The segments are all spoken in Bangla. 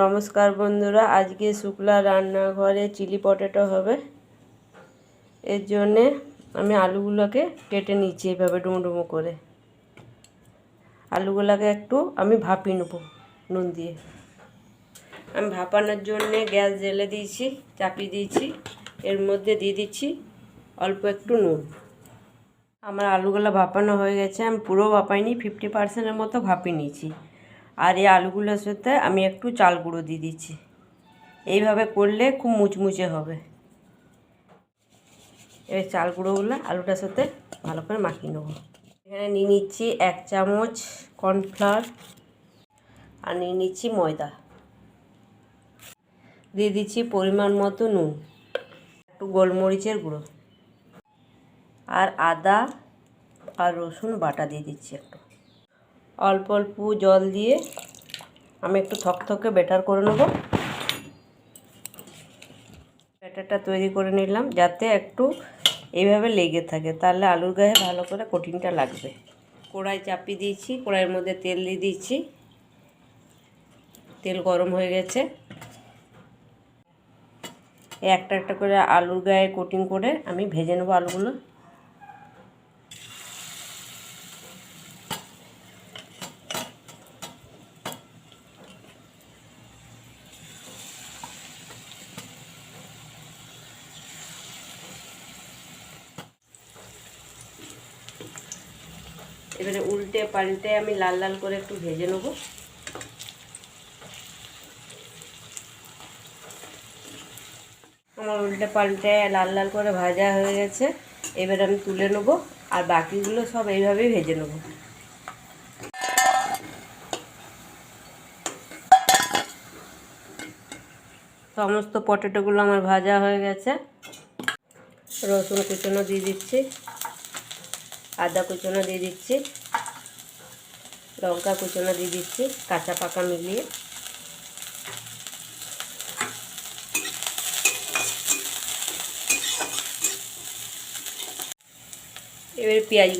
নমস্কার বন্ধুরা, আজকে শুক্লা রান্নাঘরে চিলি পটেটো হবে। এর জন্যে আমি আলুগুলোকে কেটে নিচ্ছি এইভাবে ডুমো ডুমো করে। আলুগুলোকে একটু আমি ভাপিয়ে নেব নুন দিয়ে। আমি ভাপানোর জন্যে গ্যাস জ্বেলে দিয়েছি, চাপিয়ে দিয়েছি। এর মধ্যে দিয়ে দিচ্ছি অল্প একটু নুন। আমার আলুগুলো ভাপানো হয়ে গেছে, আমি পুরো ভাপাইনি, 50%-এর মতো ভাপিয়ে নিয়েছি। আর এই আলুগুলোর সাথে আমি একটু চাল গুঁড়ো দিয়ে দিচ্ছি। এইভাবে করলে খুব মুচমুচে হবে। এই চাল গুঁড়োগুলো আলুটার সাথে ভালো করে মাখিয়ে নেব। এখানে নিয়ে নিচ্ছি 1 চামচ কর্নফ্লাওয়ার আর নিয়ে নিচ্ছি ময়দা। দিয়ে দিচ্ছি পরিমাণ মতো নুন, একটু গোলমরিচের গুঁড়ো আর আদা আর রসুন বাটা দিয়ে দিচ্ছি। একটু অল্প অল্প জল দিয়ে আমি একটু থকথকে ব্যাটার করে নেব। ব্যাটারটা তৈরি করে নিলাম যাতে একটু এইভাবে লেগে থাকে, তাহলে আলুর গায়ে ভালো করে কোটিংটা লাগবে। কড়াই চাপিয়ে দিয়েছি, কড়াইয়ের মধ্যে তেল দিয়ে দিচ্ছি। তেল গরম হয়ে গেছে। একটা একটা করে আলুর গায়ে কোটিং করে আমি ভেজে নেব আলুগুলো। এবারে উল্টে পাল্টে আমি লাল লাল করে একটু ভেজে নেব। আমার উল্টে পাল্টে লাল লাল করে ভাজা হয়ে গেছে। এবারে আমি তুলে নেব আর বাকিগুলো সব এইভাবেই ভেজে নেব। সমস্ত পটেটোগুলো আমার ভাজা হয়ে গেছে। রসুন কুচনো দিয়ে দিচ্ছি, আদা কুচনো দিয়ে দিচ্ছি, লঙ্কা কুচনো দিয়ে দিচ্ছি, কাঁচা পাকা মিলিয়ে। এবারে পেঁয়াজ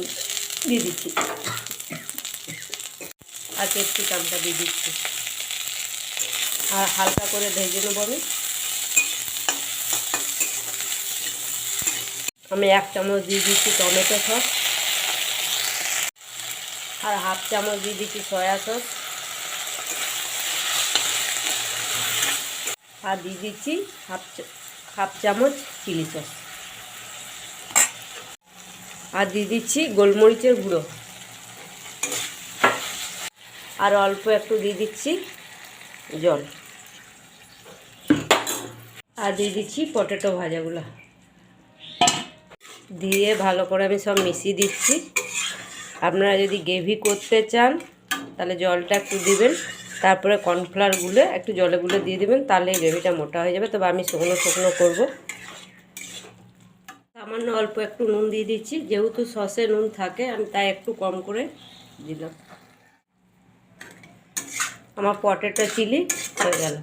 দিয়ে দিচ্ছি আর ক্যাপসিকামটা দিয়ে দিচ্ছি আর হালকা করে ভেজে নেব। আমি 1 চামচ দিয়ে দিচ্ছি টমেটো সস আর হাফ চামচ দিয়ে দিচ্ছি সয়া সস আর দিয়ে দিচ্ছি হাফ চামচ চিলি সস আর দিয়ে দিচ্ছি গোলমরিচের গুঁড়ো আর অল্প একটু দিয়ে দিচ্ছি জল আর দিয়ে দিচ্ছি পটেটো ভাজাগুলো দিয়ে ভালো করে আমি সব মিশিয়ে দিচ্ছি। আপনারা যদি গ্রেভি করতে চান তাহলে জলটা একটু দিবেন, তারপরে কর্নফ্লাওয়ারগুলো একটু জলে গুলে দিয়ে দেবেন, তাহলে গ্রেভিটা মোটা হয়ে যাবে। তবে আমি শুকনো শুকনো করবো। সামান্য অল্প একটু নুন দিয়ে দিচ্ছি, যেহেতু সসে নুন থাকে আমি তাই একটু কম করে দিলাম। আমার পটেটো চিলি হয়ে গেল।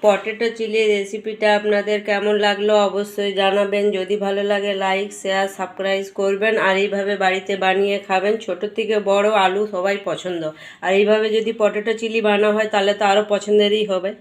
পটেটো চিলি রেসিপিটা আপনাদের কেমন লাগলো অবশ্যই জানাবেন। যদি ভালো লাগে লাইক শেয়ার সাবস্ক্রাইব করবেন আর এইভাবে বাড়িতে বানিয়ে খাবেন। ছোট থেকে বড় আলু সবাই পছন্দ, আর এইভাবে যদি পটেটো চিলি বানানো হয় তাহলে তো আরও পছন্দেরই হবে।